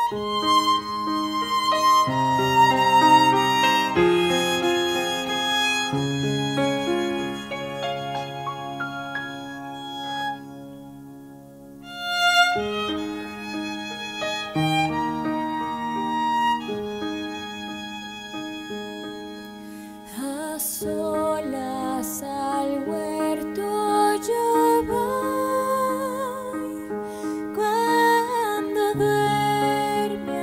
A solas al huerto yo voy, cuando duerme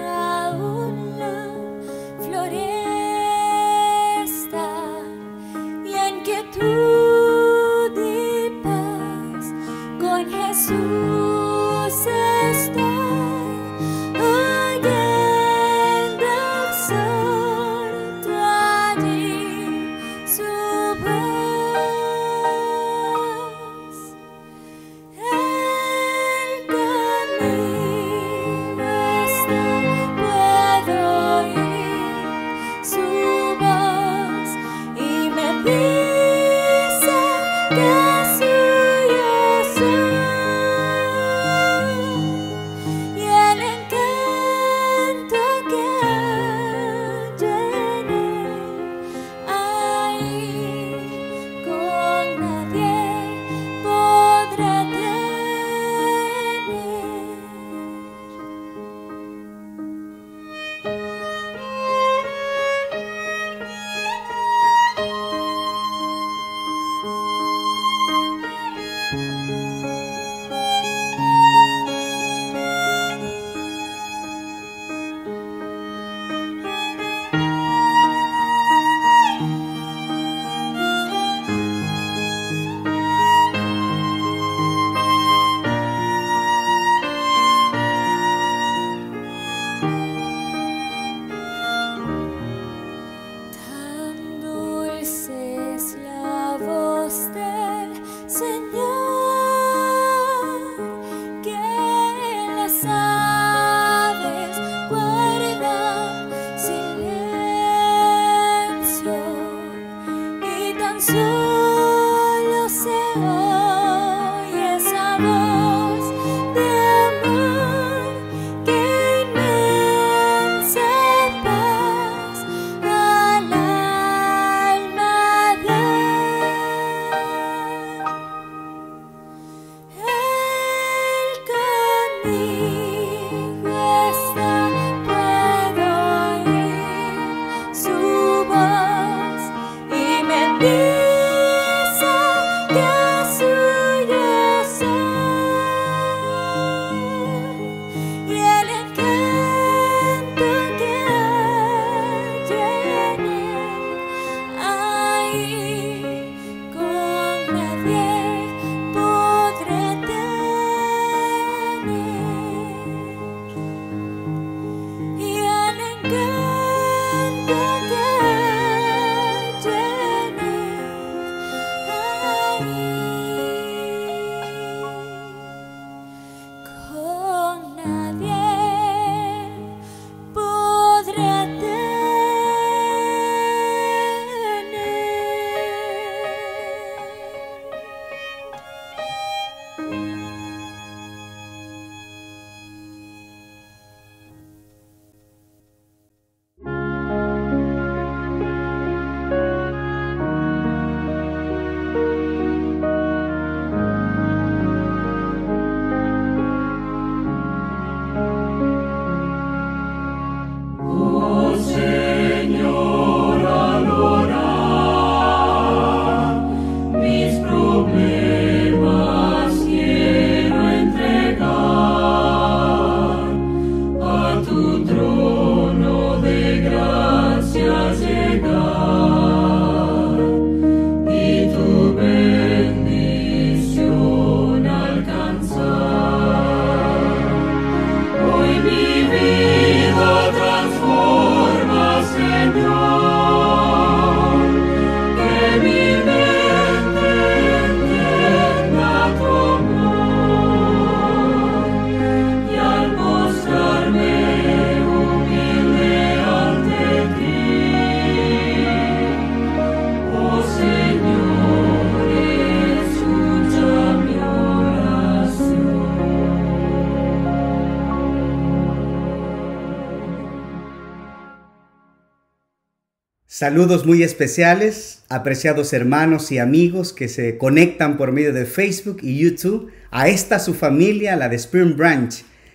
Saludos muy especiales, apreciados hermanos y amigos que se conectan por medio de Facebook y YouTube a esta su familia, la de Spring Branch,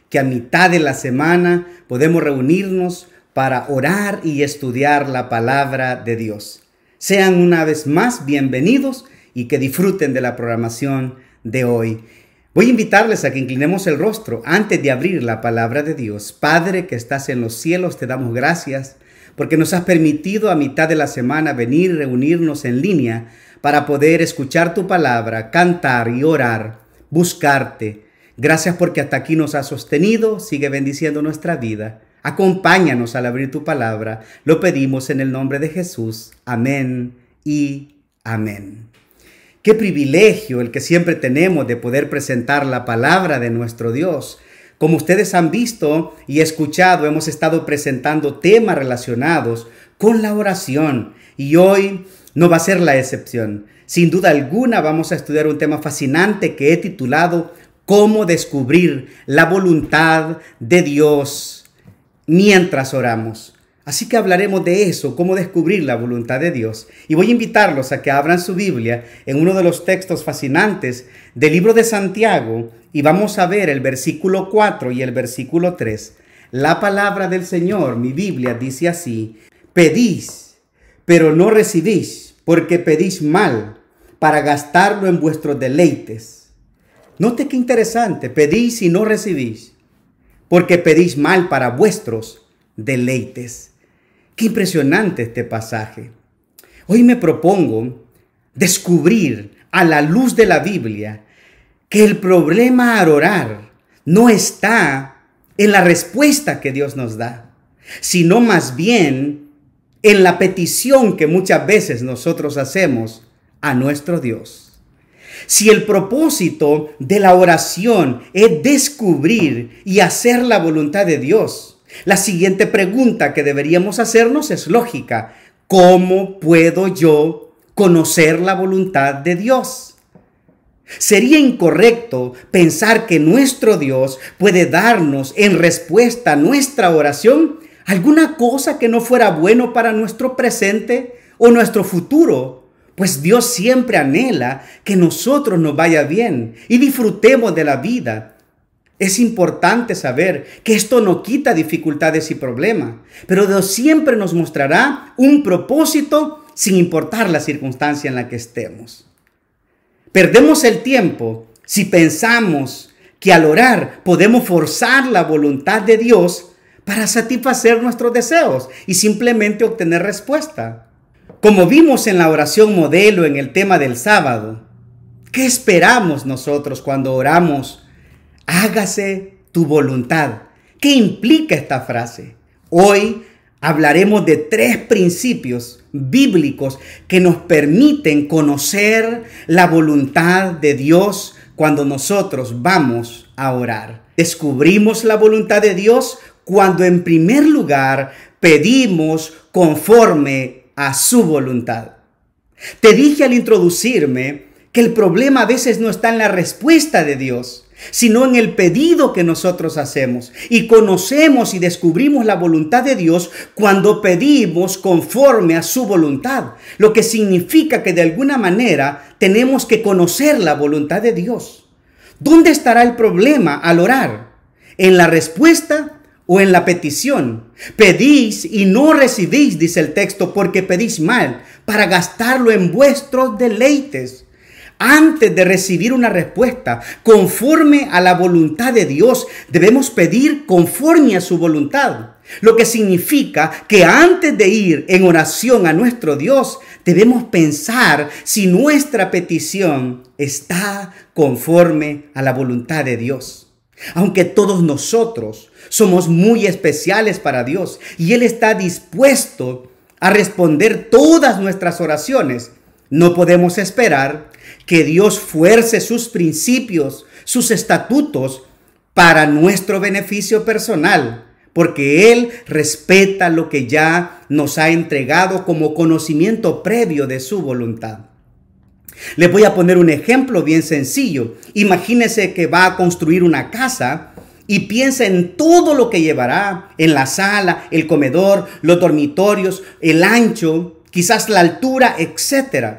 que a mitad de la semana podemos reunirnos para orar y estudiar la palabra de Dios. Sean una vez más bienvenidos y que disfruten de la programación de hoy. Voy a invitarles a que inclinemos el rostro antes de abrir la palabra de Dios. Padre que estás en los cielos, te damos gracias porque nos has permitido a mitad de la semana venir y reunirnos en línea para poder escuchar tu palabra, cantar y orar, buscarte. Gracias porque hasta aquí nos has sostenido, sigue bendiciendo nuestra vida. Acompáñanos al abrir tu palabra, lo pedimos en el nombre de Jesús. Amén y amén. Qué privilegio el que siempre tenemos de poder presentar la palabra de nuestro Dios. Como ustedes han visto y escuchado, hemos estado presentando temas relacionados con la oración y hoy no va a ser la excepción. Sin duda alguna vamos a estudiar un tema fascinante que he titulado ¿Cómo descubrir la voluntad de Dios mientras oramos? Así que hablaremos de eso, cómo descubrir la voluntad de Dios. Y voy a invitarlos a que abran su Biblia en uno de los textos fascinantes del libro de Santiago y vamos a ver el versículo 4 y el versículo 3. La palabra del Señor, mi Biblia, dice así: pedís, pero no recibís, porque pedís mal, para gastarlo en vuestros deleites. Note qué interesante, pedís y no recibís, porque pedís mal para vuestros deleites. Qué impresionante este pasaje. Hoy me propongo descubrir a la luz de la Biblia que el problema al orar no está en la respuesta que Dios nos da, sino más bien en la petición que muchas veces nosotros hacemos a nuestro Dios. Si el propósito de la oración es descubrir y hacer la voluntad de Dios, la siguiente pregunta que deberíamos hacernos es lógica. ¿Cómo puedo yo conocer la voluntad de Dios? Sería incorrecto pensar que nuestro Dios puede darnos en respuesta a nuestra oración alguna cosa que no fuera bueno para nuestro presente o nuestro futuro, pues Dios siempre anhela que nosotros nos vaya bien y disfrutemos de la vida. Es importante saber que esto no quita dificultades y problemas, pero Dios siempre nos mostrará un propósito sin importar la circunstancia en la que estemos. Perdemos el tiempo si pensamos que al orar podemos forzar la voluntad de Dios para satisfacer nuestros deseos y simplemente obtener respuesta. Como vimos en la oración modelo en el tema del sábado, ¿qué esperamos nosotros cuando oramos? Hágase tu voluntad. ¿Qué implica esta frase? Hoy hablaremos de 3 principios bíblicos que nos permiten conocer la voluntad de Dios cuando nosotros vamos a orar. Descubrimos la voluntad de Dios cuando en primer lugar pedimos conforme a su voluntad. Te dije al introducirme que el problema a veces no está en la respuesta de Dios, sino en el pedido que nosotros hacemos. Y conocemos y descubrimos la voluntad de Dios cuando pedimos conforme a su voluntad, lo que significa que de alguna manera tenemos que conocer la voluntad de Dios. ¿Dónde estará el problema al orar? ¿En la respuesta o en la petición? Pedís y no recibís, dice el texto, porque pedís mal, para gastarlo en vuestros deleites. Antes de recibir una respuesta conforme a la voluntad de Dios, debemos pedir conforme a su voluntad. Lo que significa que antes de ir en oración a nuestro Dios, debemos pensar si nuestra petición está conforme a la voluntad de Dios. Aunque todos nosotros somos muy especiales para Dios y Él está dispuesto a responder todas nuestras oraciones, no podemos esperar que Dios fuerce sus principios, sus estatutos para nuestro beneficio personal, porque Él respeta lo que ya nos ha entregado como conocimiento previo de su voluntad. Les voy a poner un ejemplo bien sencillo. Imagínese que va a construir una casa y piensa en todo lo que llevará, en la sala, el comedor, los dormitorios, el ancho, quizás la altura, etc.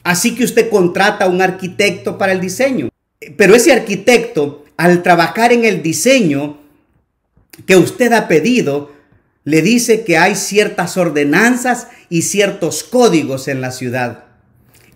Así que usted contrata a un arquitecto para el diseño. Pero ese arquitecto, al trabajar en el diseño que usted ha pedido, le dice que hay ciertas ordenanzas y ciertos códigos en la ciudad.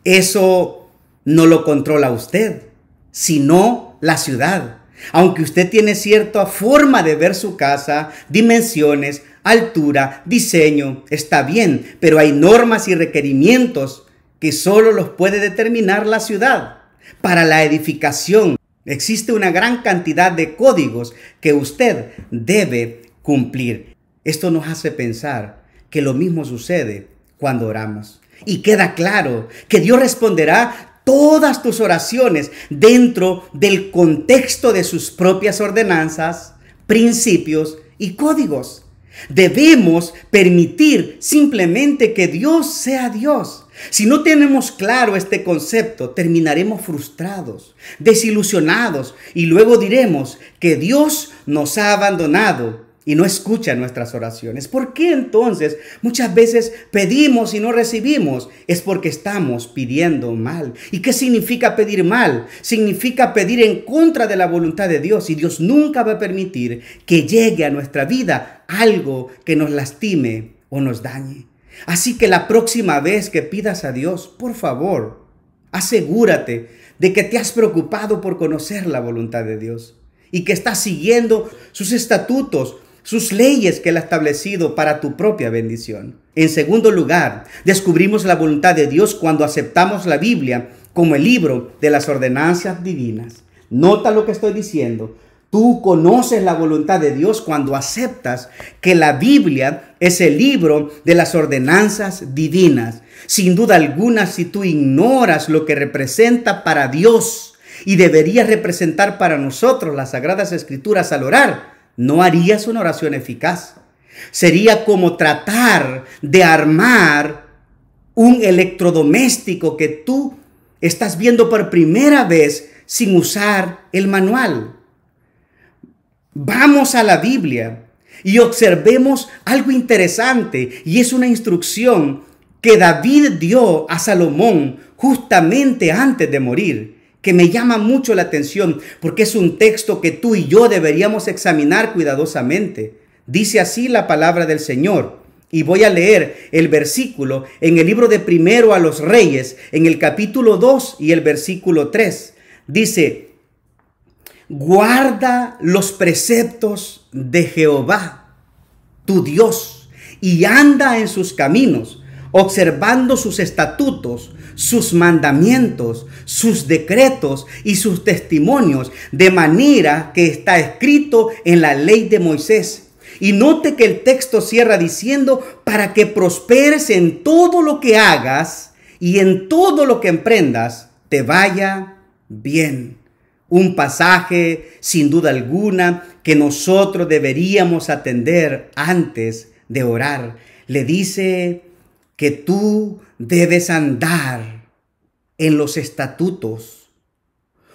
Eso no lo controla usted, sino la ciudad. Aunque usted tiene cierta forma de ver su casa, dimensiones, altura, diseño, está bien, pero hay normas y requerimientos que solo los puede determinar la ciudad. Para la edificación existe una gran cantidad de códigos que usted debe cumplir. Esto nos hace pensar que lo mismo sucede cuando oramos. Y queda claro que Dios responderá todas tus oraciones dentro del contexto de sus propias ordenanzas, principios y códigos. Debemos permitir simplemente que Dios sea Dios. Si no tenemos claro este concepto, terminaremos frustrados, desilusionados y luego diremos que Dios nos ha abandonado y no escucha nuestras oraciones. ¿Por qué entonces muchas veces pedimos y no recibimos? Es porque estamos pidiendo mal. ¿Y qué significa pedir mal? Significa pedir en contra de la voluntad de Dios, y Dios nunca va a permitir que llegue a nuestra vida algo que nos lastime o nos dañe. Así que la próxima vez que pidas a Dios, por favor, asegúrate de que te has preocupado por conocer la voluntad de Dios y que estás siguiendo sus estatutos, sus leyes que Él ha establecido para tu propia bendición. En segundo lugar, descubrimos la voluntad de Dios cuando aceptamos la Biblia como el libro de las ordenanzas divinas. Nota lo que estoy diciendo. Tú conoces la voluntad de Dios cuando aceptas que la Biblia es el libro de las ordenanzas divinas. Sin duda alguna, si tú ignoras lo que representa para Dios y debería representar para nosotros las Sagradas Escrituras al orar, no harías una oración eficaz. Sería como tratar de armar un electrodoméstico que tú estás viendo por primera vez sin usar el manual. Vamos a la Biblia y observemos algo interesante, y es una instrucción que David dio a Salomón justamente antes de morir, que me llama mucho la atención porque es un texto que tú y yo deberíamos examinar cuidadosamente. Dice así la palabra del Señor, y voy a leer el versículo en el libro de Primero a los Reyes, en el capítulo 2 y el versículo 3. Dice: guarda los preceptos de Jehová, tu Dios, y anda en sus caminos, observando sus estatutos, sus mandamientos, sus decretos y sus testimonios, de manera que está escrito en la ley de Moisés. Y note que el texto cierra diciendo: para que prosperes en todo lo que hagas y en todo lo que emprendas, te vaya bien. Un pasaje, sin duda alguna, que nosotros deberíamos atender antes de orar. Le dice que tú debes andar en los estatutos,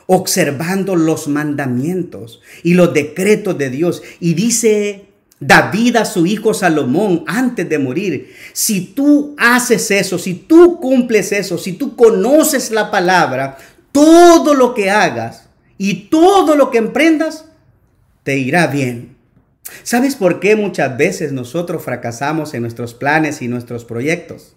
observando los mandamientos y los decretos de Dios. Y dice David a su hijo Salomón antes de morir: si tú haces eso, si tú cumples eso, si tú conoces la palabra, todo lo que hagas y todo lo que emprendas, te irá bien. ¿Sabes por qué muchas veces nosotros fracasamos en nuestros planes y nuestros proyectos?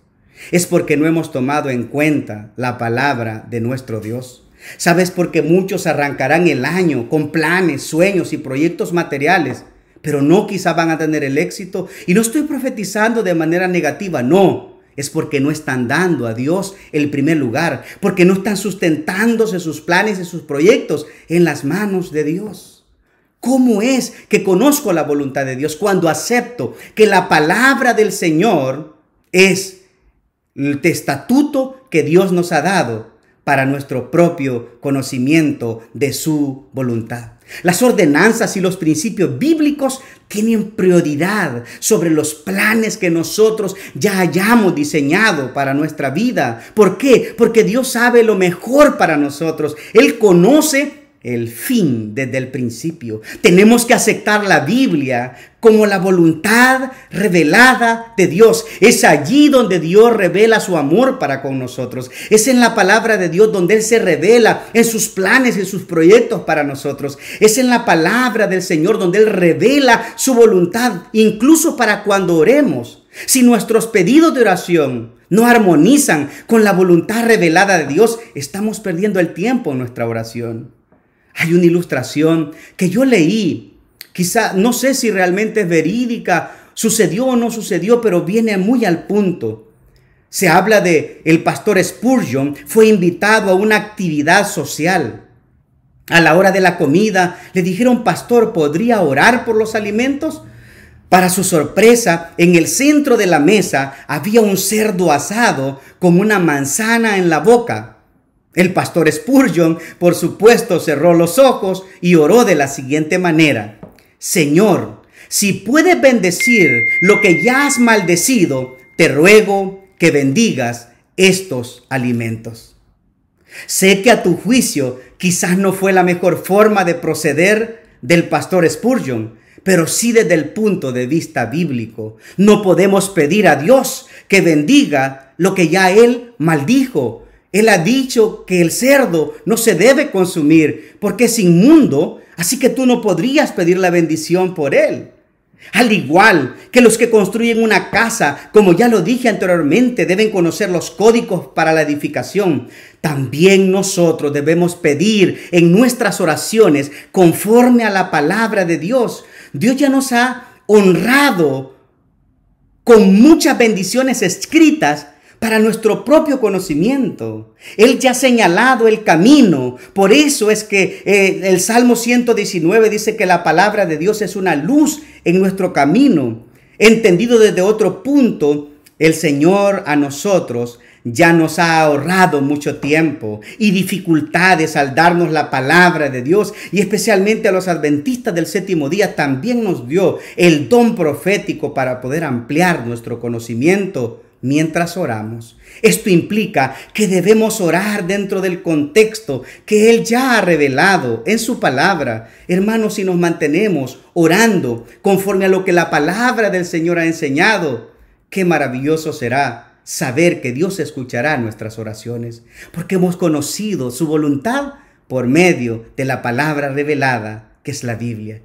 Es porque no hemos tomado en cuenta la palabra de nuestro Dios. ¿Sabes por qué muchos arrancarán el año con planes, sueños y proyectos materiales, pero no quizá van a tener el éxito? Y no estoy profetizando de manera negativa, no. Es porque no están dando a Dios el primer lugar, porque no están sustentándose sus planes y sus proyectos en las manos de Dios. ¿Cómo es que conozco la voluntad de Dios? Cuando acepto que la palabra del Señor es el estatuto que Dios nos ha dado para nuestro propio conocimiento de su voluntad. Las ordenanzas y los principios bíblicos tienen prioridad sobre los planes que nosotros ya hayamos diseñado para nuestra vida. ¿Por qué? Porque Dios sabe lo mejor para nosotros. Él conoce el fin desde el principio. Tenemos que aceptar la Biblia como la voluntad revelada de Dios. Es allí donde Dios revela su amor para con nosotros. Es en la palabra de Dios donde Él se revela en sus planes, en sus proyectos para nosotros. Es en la palabra del Señor donde Él revela su voluntad, incluso para cuando oremos. Si nuestros pedidos de oración no armonizan con la voluntad revelada de Dios, estamos perdiendo el tiempo en nuestra oración. Hay una ilustración que yo leí, quizá no sé si realmente es verídica, sucedió o no sucedió, pero viene muy al punto. Se habla de el pastor Spurgeon, fue invitado a una actividad social. A la hora de la comida le dijeron: pastor, ¿podría orar por los alimentos? Para su sorpresa, en el centro de la mesa había un cerdo asado con una manzana en la boca. El pastor Spurgeon, por supuesto, cerró los ojos y oró de la siguiente manera: Señor, si puedes bendecir lo que ya has maldecido, te ruego que bendigas estos alimentos. Sé que a tu juicio quizás no fue la mejor forma de proceder del pastor Spurgeon, pero sí desde el punto de vista bíblico. No podemos pedir a Dios que bendiga lo que ya Él maldijo. Él ha dicho que el cerdo no se debe consumir porque es inmundo, así que tú no podrías pedir la bendición por él. Al igual que los que construyen una casa, como ya lo dije anteriormente, deben conocer los códigos para la edificación. También nosotros debemos pedir en nuestras oraciones conforme a la palabra de Dios. Dios ya nos ha honrado con muchas bendiciones escritas para nuestro propio conocimiento. Él ya ha señalado el camino. Por eso es que el Salmo 119 dice que la palabra de Dios es una luz en nuestro camino. Entendido desde otro punto, el Señor a nosotros ya nos ha ahorrado mucho tiempo y dificultades al darnos la palabra de Dios, y especialmente a los adventistas del séptimo día también nos dio el don profético para poder ampliar nuestro conocimiento mientras oramos. Esto implica que debemos orar dentro del contexto que Él ya ha revelado en su palabra. Hermanos, si nos mantenemos orando conforme a lo que la palabra del Señor ha enseñado, qué maravilloso será saber que Dios escuchará nuestras oraciones, porque hemos conocido su voluntad por medio de la palabra revelada, que es la Biblia.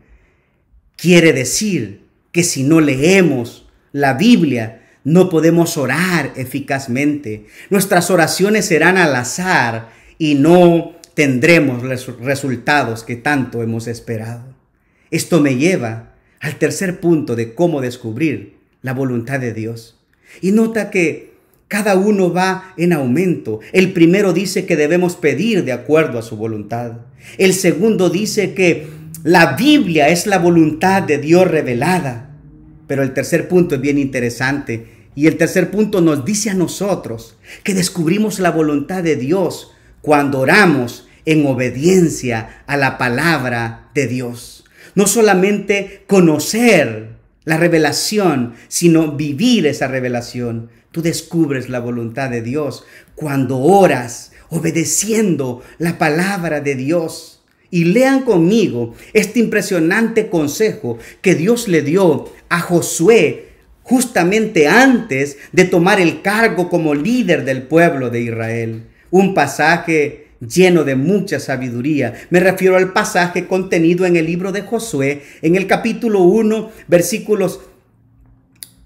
Quiere decir que si no leemos la Biblia, no podemos orar eficazmente. Nuestras oraciones serán al azar y no tendremos los resultados que tanto hemos esperado. Esto me lleva al tercer punto de cómo descubrir la voluntad de Dios. Y nota que cada uno va en aumento. El primero dice que debemos pedir de acuerdo a su voluntad. El segundo dice que la Biblia es la voluntad de Dios revelada. Pero el tercer punto es bien interesante. Y el tercer punto nos dice a nosotros que descubrimos la voluntad de Dios cuando oramos en obediencia a la palabra de Dios. No solamente conocer la revelación, sino vivir esa revelación. Tú descubres la voluntad de Dios cuando oras obedeciendo la palabra de Dios. Y lean conmigo este impresionante consejo que Dios le dio a Josué justamente antes de tomar el cargo como líder del pueblo de Israel. Un pasaje lleno de mucha sabiduría. Me refiero al pasaje contenido en el libro de Josué, en el capítulo 1, versículos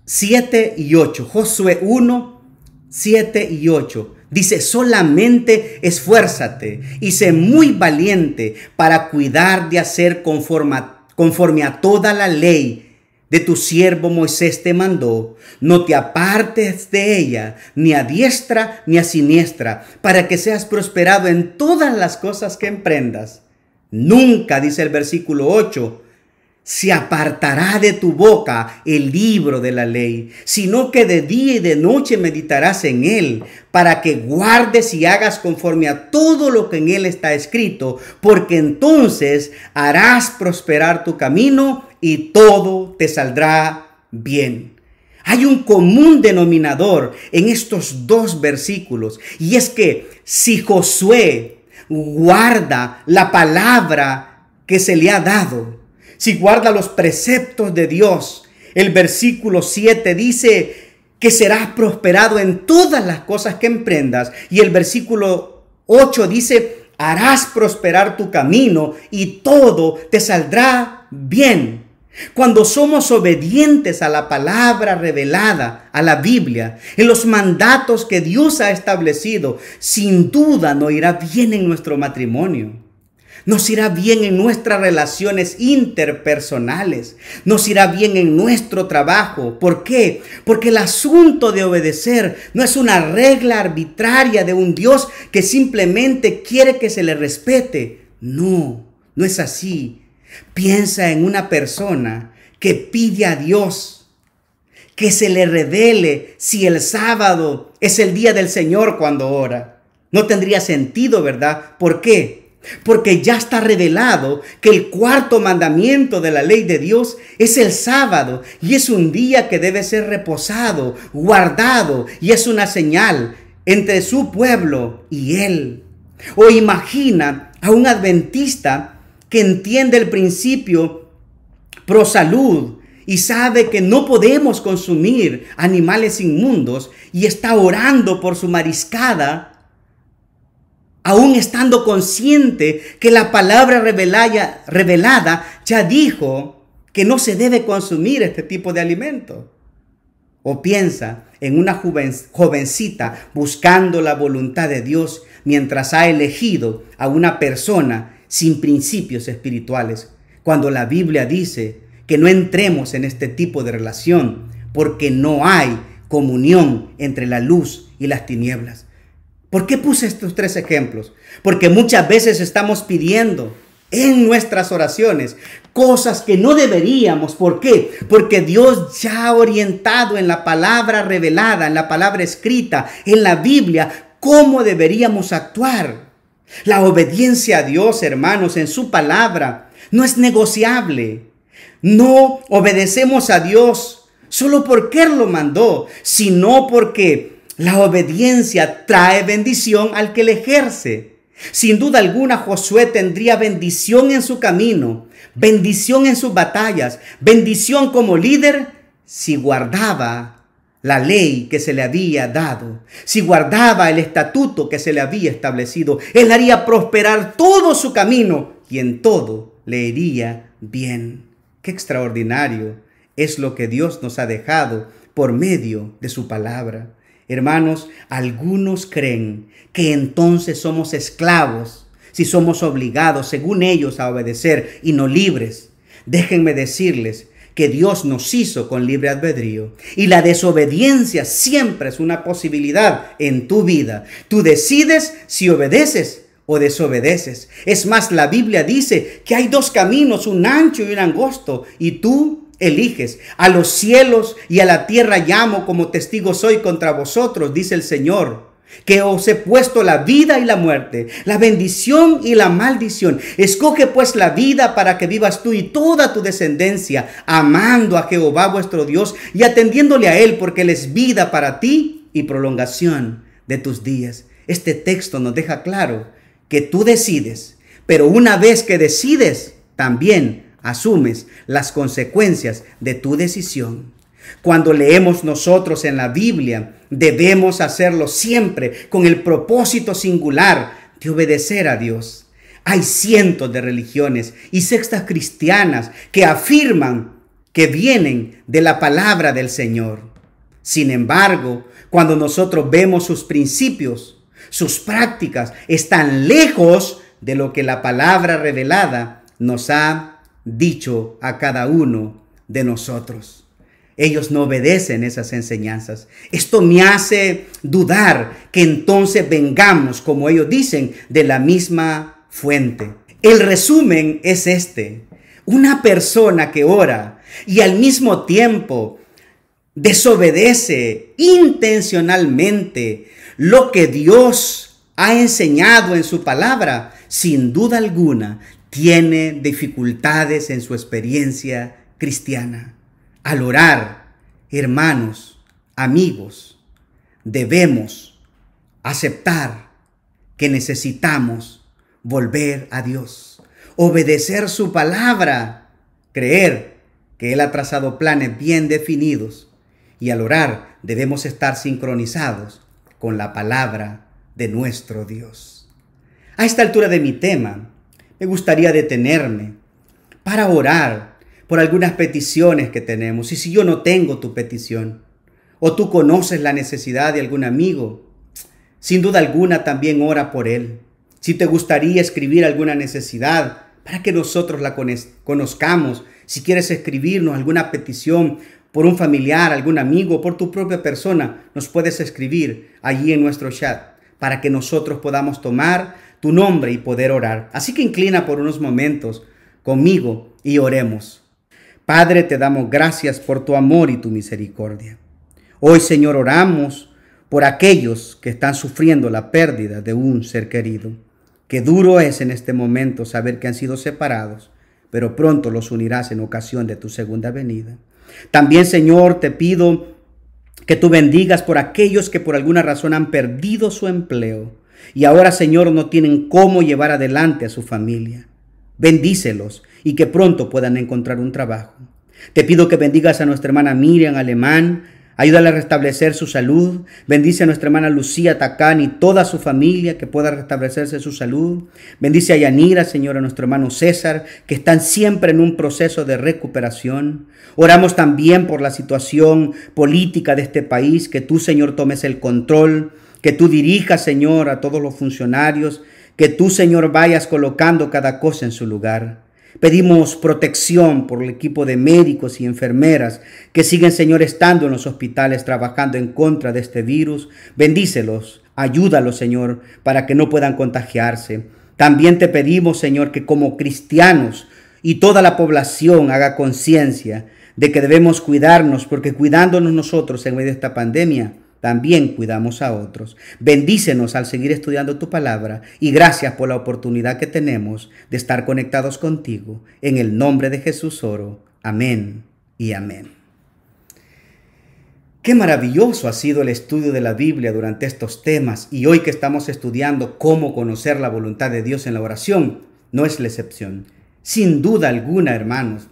7 y 8. Josué 1, 7 y 8. Dice: solamente esfuérzate y sé muy valiente para cuidar de hacer conforme a toda la ley de tu siervo Moisés te mandó. No te apartes de ella, ni a diestra ni a siniestra, para que seas prosperado en todas las cosas que emprendas. Nunca, dice el versículo 8, se apartará de tu boca el libro de la ley, sino que de día y de noche meditarás en él, para que guardes y hagas conforme a todo lo que en él está escrito, porque entonces harás prosperar tu camino y todo te saldrá bien. Hay un común denominador en estos dos versículos, y es que si Josué guarda la palabra que se le ha dado, si guarda los preceptos de Dios, el versículo 7 dice que serás prosperado en todas las cosas que emprendas. Y el versículo 8 dice, harás prosperar tu camino y todo te saldrá bien. Cuando somos obedientes a la palabra revelada, a la Biblia, en los mandatos que Dios ha establecido, sin duda nos irá bien en nuestro matrimonio. Nos irá bien en nuestras relaciones interpersonales. Nos irá bien en nuestro trabajo. ¿Por qué? Porque el asunto de obedecer no es una regla arbitraria de un Dios que simplemente quiere que se le respete. No, no es así. Piensa en una persona que pide a Dios que se le revele si el sábado es el día del Señor cuando ora. No tendría sentido, ¿verdad? ¿Por qué? Porque ya está revelado que el cuarto mandamiento de la ley de Dios es el sábado y es un día que debe ser reposado, guardado, y es una señal entre su pueblo y él. O imagina a un adventista que entiende el principio pro salud y sabe que no podemos consumir animales inmundos y está orando por su mariscada, aún estando consciente que la palabra revelada ya dijo que no se debe consumir este tipo de alimento. O piensa en una jovencita buscando la voluntad de Dios mientras ha elegido a una persona sin principios espirituales, cuando la Biblia dice que no entremos en este tipo de relación porque no hay comunión entre la luz y las tinieblas. ¿Por qué puse estos 3 ejemplos? Porque muchas veces estamos pidiendo en nuestras oraciones cosas que no deberíamos. ¿Por qué? Porque Dios ya ha orientado en la palabra revelada, en la palabra escrita, en la Biblia, cómo deberíamos actuar. La obediencia a Dios, hermanos, en su palabra no es negociable. No obedecemos a Dios solo porque Él lo mandó, sino porque la obediencia trae bendición al que la ejerce. Sin duda alguna, Josué tendría bendición en su camino, bendición en sus batallas, bendición como líder si guardaba la ley que se le había dado, si guardaba el estatuto que se le había establecido. Él haría prosperar todo su camino y en todo le iría bien. Qué extraordinario es lo que Dios nos ha dejado por medio de su palabra. Hermanos, algunos creen que entonces somos esclavos si somos obligados, según ellos, a obedecer y no libres. Déjenme decirles que Dios nos hizo con libre albedrío y la desobediencia siempre es una posibilidad en tu vida. Tú decides si obedeces o desobedeces. Es más, la Biblia dice que hay 2 caminos, un ancho y un angosto, y tú eliges. A los cielos y a la tierra llamo, como testigo soy contra vosotros, dice el Señor, que os he puesto la vida y la muerte, la bendición y la maldición. Escoge pues la vida para que vivas tú y toda tu descendencia, amando a Jehová vuestro Dios y atendiéndole a Él, porque Él es vida para ti y prolongación de tus días. Este texto nos deja claro que tú decides, pero una vez que decides, también asumes las consecuencias de tu decisión. Cuando leemos nosotros en la Biblia, debemos hacerlo siempre con el propósito singular de obedecer a Dios. Hay cientos de religiones y sectas cristianas que afirman que vienen de la palabra del Señor. Sin embargo, cuando nosotros vemos sus principios, sus prácticas están lejos de lo que la palabra revelada nos ha dicho a cada uno de nosotros. Ellos no obedecen esas enseñanzas. Esto me hace dudar que entonces vengamos, como ellos dicen, de la misma fuente. El resumen es este: una persona que ora y al mismo tiempo desobedece intencionalmente lo que Dios ha enseñado en su palabra, sin duda alguna tiene dificultades en su experiencia cristiana. Al orar, hermanos, amigos, debemos aceptar que necesitamos volver a Dios, obedecer su palabra, creer que Él ha trazado planes bien definidos, y al orar debemos estar sincronizados con la palabra de nuestro Dios. A esta altura de mi tema, me gustaría detenerme para orar por algunas peticiones que tenemos. Y si yo no tengo tu petición, o tú conoces la necesidad de algún amigo, sin duda alguna también ora por él. Si te gustaría escribir alguna necesidad para que nosotros la conozcamos, si quieres escribirnos alguna petición por un familiar, algún amigo, por tu propia persona, nos puedes escribir allí en nuestro chat para que nosotros podamos tomar tu nombre y poder orar. Así que inclina por unos momentos conmigo y oremos. Padre, te damos gracias por tu amor y tu misericordia. Hoy, Señor, oramos por aquellos que están sufriendo la pérdida de un ser querido. Qué duro es en este momento saber que han sido separados, pero pronto los unirás en ocasión de tu segunda venida. También, Señor, te pido que tú bendigas por aquellos que por alguna razón han perdido su empleo y ahora, Señor, no tienen cómo llevar adelante a su familia. Bendícelos y que pronto puedan encontrar un trabajo. Te pido que bendigas a nuestra hermana Miriam Alemán, ayúdale a restablecer su salud. Bendice a nuestra hermana Lucía Tacán y toda su familia, que pueda restablecerse su salud. Bendice a Yanira, Señor, a nuestro hermano César, que están siempre en un proceso de recuperación. Oramos también por la situación política de este país, que tú, Señor, tomes el control, que tú dirijas, Señor, a todos los funcionarios, que tú, Señor, vayas colocando cada cosa en su lugar. Pedimos protección por el equipo de médicos y enfermeras que siguen, Señor, estando en los hospitales trabajando en contra de este virus. Bendícelos, ayúdalos, Señor, para que no puedan contagiarse. También te pedimos, Señor, que como cristianos y toda la población haga conciencia de que debemos cuidarnos, porque cuidándonos nosotros en medio de esta pandemia, también cuidamos a otros. Bendícenos al seguir estudiando tu palabra y gracias por la oportunidad que tenemos de estar conectados contigo. En el nombre de Jesús oro. Amén y amén. Qué maravilloso ha sido el estudio de la Biblia durante estos temas, y hoy que estamos estudiando cómo conocer la voluntad de Dios en la oración, no es la excepción. Sin duda alguna, hermanos,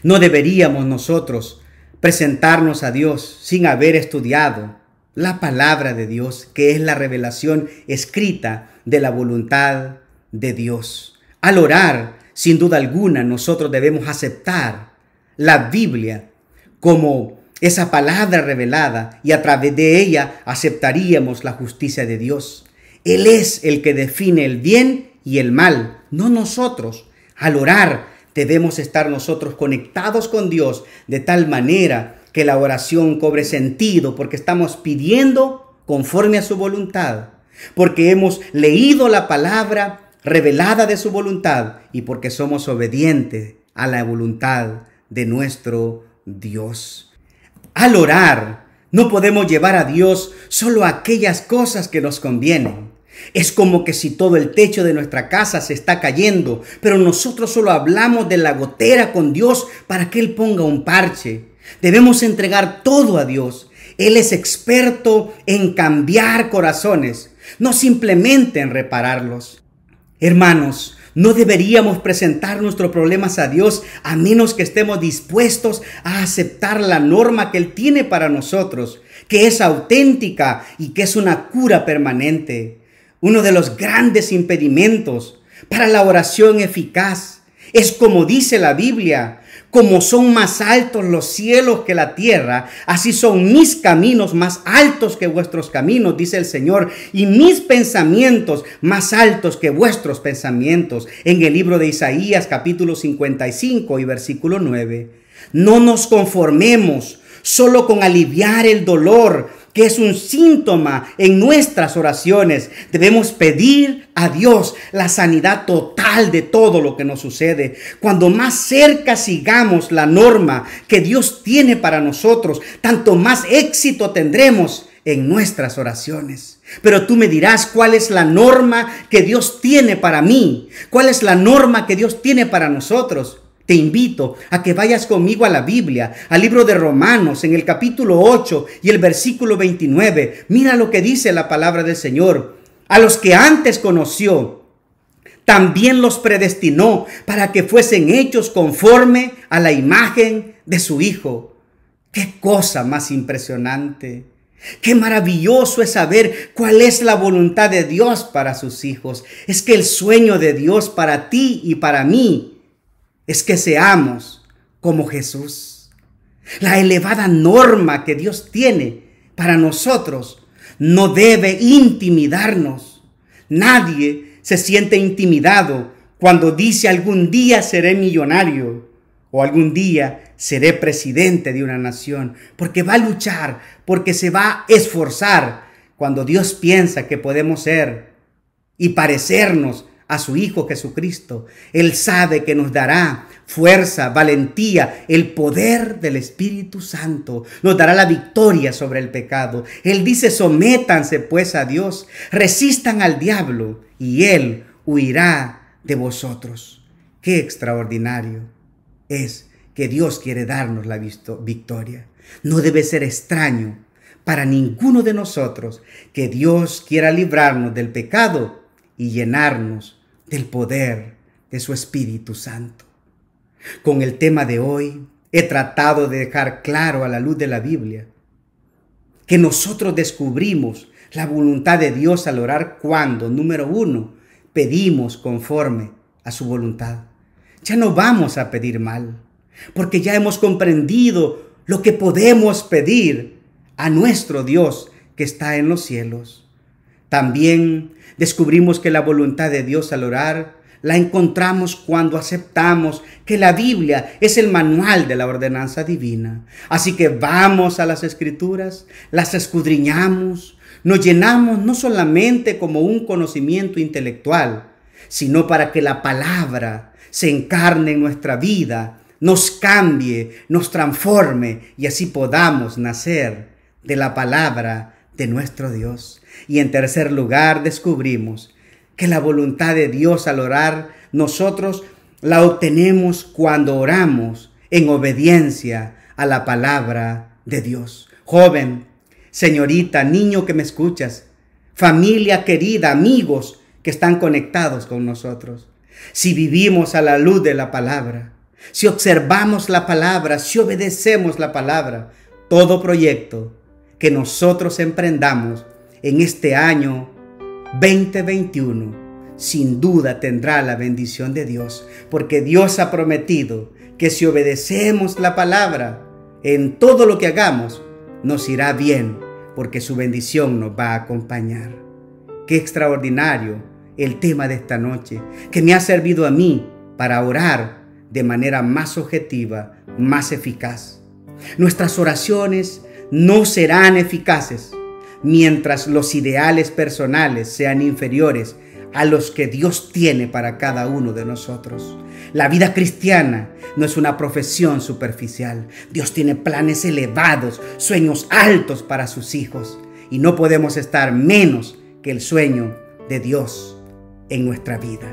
no deberíamos nosotros presentarnos a Dios sin haber estudiado la palabra de Dios, que es la revelación escrita de la voluntad de Dios. Al orar, sin duda alguna, nosotros debemos aceptar la Biblia como esa palabra revelada, y a través de ella aceptaríamos la justicia de Dios. Él es el que define el bien y el mal, no nosotros. Al orar, debemos estar nosotros conectados con Dios de tal manera que la oración cobre sentido, porque estamos pidiendo conforme a su voluntad, porque hemos leído la palabra revelada de su voluntad y porque somos obedientes a la voluntad de nuestro Dios. Al orar, no podemos llevar a Dios solo aquellas cosas que nos convienen. Es como que si todo el techo de nuestra casa se está cayendo, pero nosotros solo hablamos de la gotera con Dios para que Él ponga un parche. Debemos entregar todo a Dios. Él es experto en cambiar corazones, no simplemente en repararlos. Hermanos, no deberíamos presentar nuestros problemas a Dios a menos que estemos dispuestos a aceptar la norma que Él tiene para nosotros, que es auténtica y que es una cura permanente. Uno de los grandes impedimentos para la oración eficaz es, como dice la Biblia, como son más altos los cielos que la tierra, así son mis caminos más altos que vuestros caminos, dice el Señor, y mis pensamientos más altos que vuestros pensamientos. En el libro de Isaías, capítulo 55 y versículo 9. No nos conformemos solo con aliviar el dolor, que es un síntoma en nuestras oraciones. Debemos pedir a Dios la sanidad total de todo lo que nos sucede. Cuando más cerca sigamos la norma que Dios tiene para nosotros, tanto más éxito tendremos en nuestras oraciones. Pero tú me dirás, ¿cuál es la norma que Dios tiene para mí? ¿Cuál es la norma que Dios tiene para nosotros? Te invito a que vayas conmigo a la Biblia, al libro de Romanos, en el capítulo 8 y el versículo 29. Mira lo que dice la palabra del Señor. A los que antes conoció, también los predestinó para que fuesen hechos conforme a la imagen de su Hijo. ¡Qué cosa más impresionante! ¡Qué maravilloso es saber cuál es la voluntad de Dios para sus hijos! Es que el sueño de Dios para ti y para mí es que seamos como Jesús. La elevada norma que Dios tiene para nosotros no debe intimidarnos. Nadie se siente intimidado cuando dice algún día seré millonario o algún día seré presidente de una nación, porque va a luchar, porque se va a esforzar cuando Dios piensa que podemos ser y parecernos a su Hijo Jesucristo. Él sabe que nos dará fuerza, valentía, el poder del Espíritu Santo. Nos dará la victoria sobre el pecado. Él dice, sométanse pues a Dios, resistan al diablo y Él huirá de vosotros. Qué extraordinario es que Dios quiere darnos la victoria. No debe ser extraño para ninguno de nosotros que Dios quiera librarnos del pecado y llenarnos del poder de su Espíritu Santo. Con el tema de hoy he tratado de dejar claro a la luz de la Biblia que nosotros descubrimos la voluntad de Dios al orar cuando, número 1, pedimos conforme a su voluntad. Ya no vamos a pedir mal, porque ya hemos comprendido lo que podemos pedir a nuestro Dios que está en los cielos. También descubrimos que la voluntad de Dios al orar la encontramos cuando aceptamos que la Biblia es el manual de la ordenanza divina. Así que vamos a las Escrituras, las escudriñamos, nos llenamos no solamente como un conocimiento intelectual, sino para que la palabra se encarne en nuestra vida, nos cambie, nos transforme y así podamos nacer de la palabra de nuestro Dios. Y en tercer lugar, descubrimos que la voluntad de Dios al orar, nosotros la obtenemos cuando oramos en obediencia a la palabra de Dios. Joven, señorita, niño que me escuchas, familia querida, amigos que están conectados con nosotros. Si vivimos a la luz de la palabra, si observamos la palabra, si obedecemos la palabra, todo proyecto que nosotros emprendamos en este año 2021, sin duda tendrá la bendición de Dios, porque Dios ha prometido que si obedecemos la palabra, en todo lo que hagamos, nos irá bien, porque su bendición nos va a acompañar. Qué extraordinario el tema de esta noche, que me ha servido a mí para orar de manera más objetiva, más eficaz. Nuestras oraciones no serán eficaces mientras los ideales personales sean inferiores a los que Dios tiene para cada uno de nosotros. La vida cristiana no es una profesión superficial. Dios tiene planes elevados, sueños altos para sus hijos, y no podemos estar menos que el sueño de Dios en nuestra vida.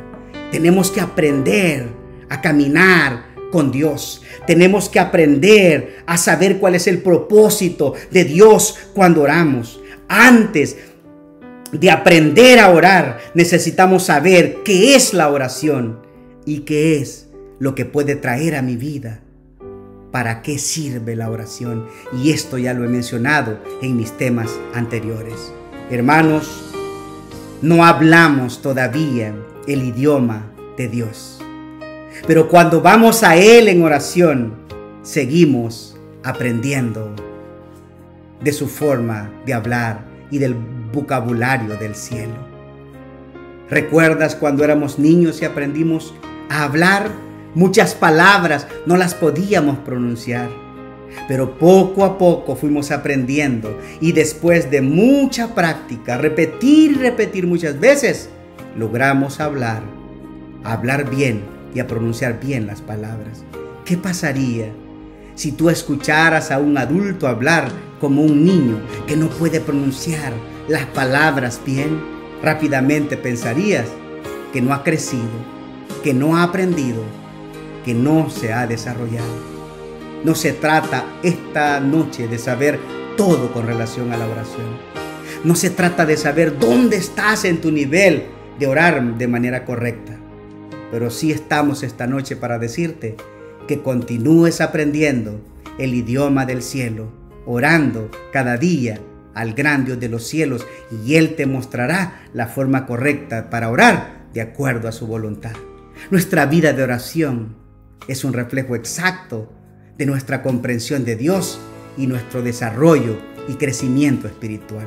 Tenemos que aprender a caminar con Dios. Tenemos que aprender a saber cuál es el propósito de Dios cuando oramos. Antes de aprender a orar, necesitamos saber qué es la oración y qué es lo que puede traer a mi vida. ¿Para qué sirve la oración? Y esto ya lo he mencionado en mis temas anteriores. Hermanos, no hablamos todavía el idioma de Dios, pero cuando vamos a Él en oración, seguimos aprendiendo de su forma de hablar y del vocabulario del cielo. ¿Recuerdas cuando éramos niños y aprendimos a hablar? Muchas palabras no las podíamos pronunciar, pero poco a poco fuimos aprendiendo, y después de mucha práctica, repetir y repetir muchas veces, logramos hablar bien y a pronunciar bien las palabras. ¿Qué pasaría si tú escucharas a un adulto hablar como un niño que no puede pronunciar las palabras bien? Rápidamente pensarías que no ha crecido, que no ha aprendido, que no se ha desarrollado. No se trata esta noche de saber todo con relación a la oración. No se trata de saber dónde estás en tu nivel de orar de manera correcta. pero sí estamos esta noche para decirte que continúes aprendiendo el idioma del cielo, orando cada día al gran Dios de los cielos, y Él te mostrará la forma correcta para orar de acuerdo a su voluntad. Nuestra vida de oración es un reflejo exacto de nuestra comprensión de Dios y nuestro desarrollo y crecimiento espiritual.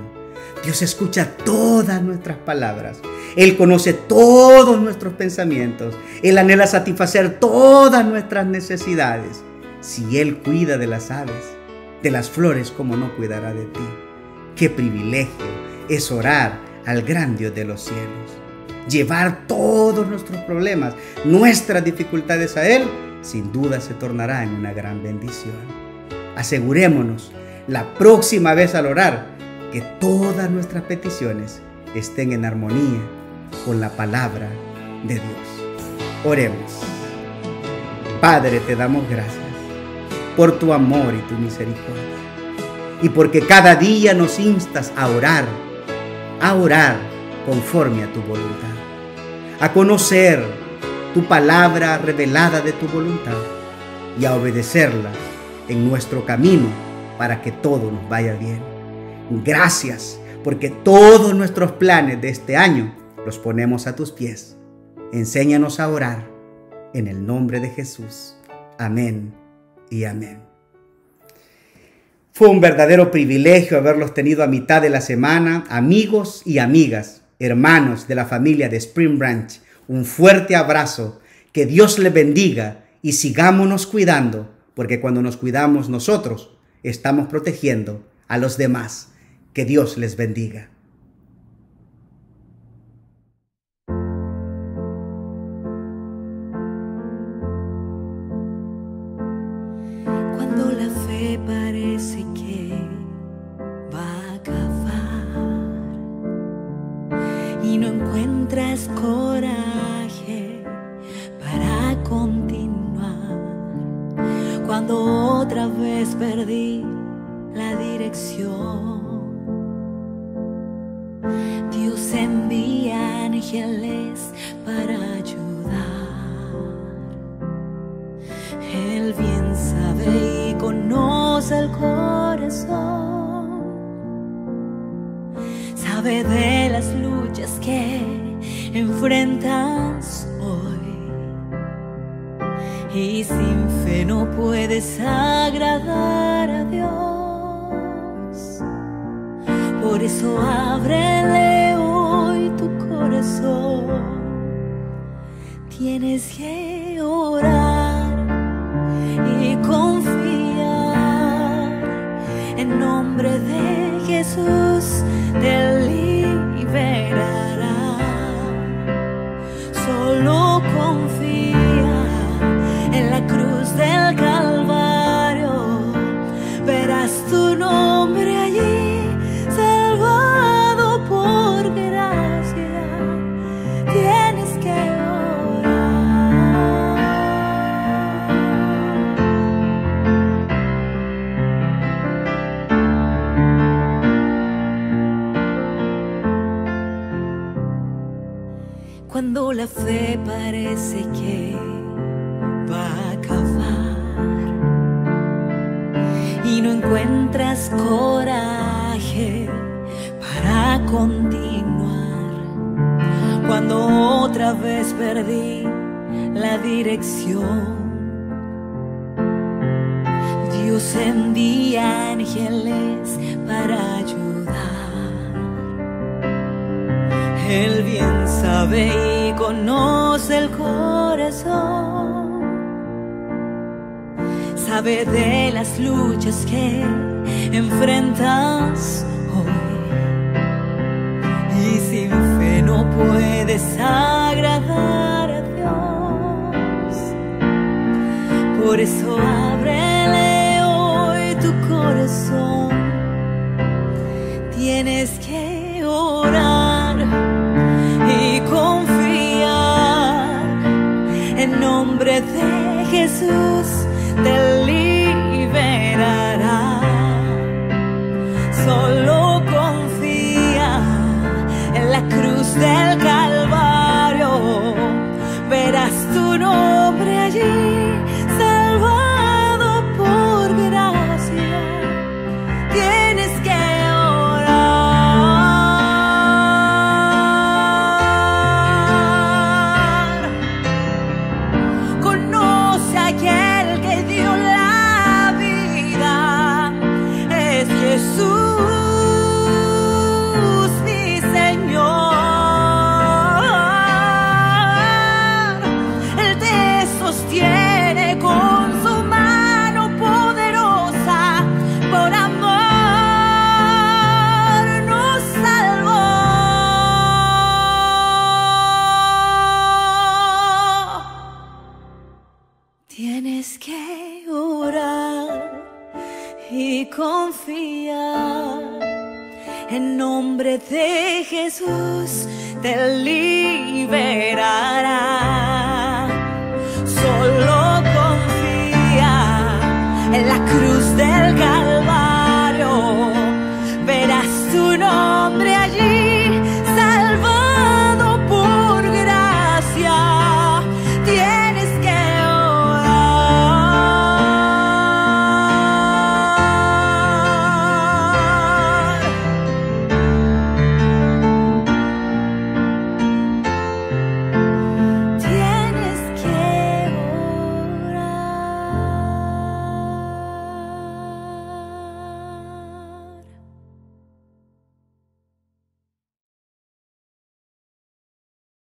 Dios escucha todas nuestras palabras. Él conoce todos nuestros pensamientos. Él anhela satisfacer todas nuestras necesidades. Si Él cuida de las aves, de las flores, ¿cómo no cuidará de ti? Qué privilegio es orar al gran Dios de los cielos. Llevar todos nuestros problemas, nuestras dificultades a Él, sin duda se tornará en una gran bendición. Asegurémonos la próxima vez al orar que todas nuestras peticiones estén en armonía con la palabra de Dios. Oremos. Padre, te damos gracias por tu amor y tu misericordia, y porque cada día nos instas a orar conforme a tu voluntad, a conocer tu palabra revelada de tu voluntad y a obedecerla en nuestro camino para que todo nos vaya bien. Gracias, porque todos nuestros planes de este año los ponemos a tus pies. Enséñanos a orar en el nombre de Jesús. Amén y amén. Fue un verdadero privilegio haberlos tenido a mitad de la semana, amigos y amigas, hermanos de la familia de Spring Branch. Un fuerte abrazo, que Dios les bendiga y sigámonos cuidando, porque cuando nos cuidamos nosotros, estamos protegiendo a los demás. Que Dios les bendiga. Cuando la fe parece que va a acabar y no encuentras coraje para continuar, cuando otra vez perdí la dirección, Dios envía ángeles para ayudar. Él bien sabe y conoce el corazón, sabe de las luchas que enfrentas hoy, y sin fe no puedes agradar a Dios. Por eso ábrele hoy tu corazón. Tienes que orar y confiar. En nombre de Jesús te liberará. Solo confía en la cruz del Calvario. Verás tu nombre allí, salvado por gracia. Tienes que orar. Cuando la fe parece que va a acabar y no encuentras coraje para continuar, cuando otra vez perdí la dirección, Dios envía ángeles para ayudar. Él bien sabe y conoce el corazón, sabe de las luchas que enfrentas hoy, y sin fe no puedes agradar a Dios. Por eso ábrele hoy tu corazón. Tienes que orar y confiar. En nombre de Jesús te liberará. Solo confía en la cruz del Calvario. Verás y confiar. En nombre de Jesús te liberará. Solo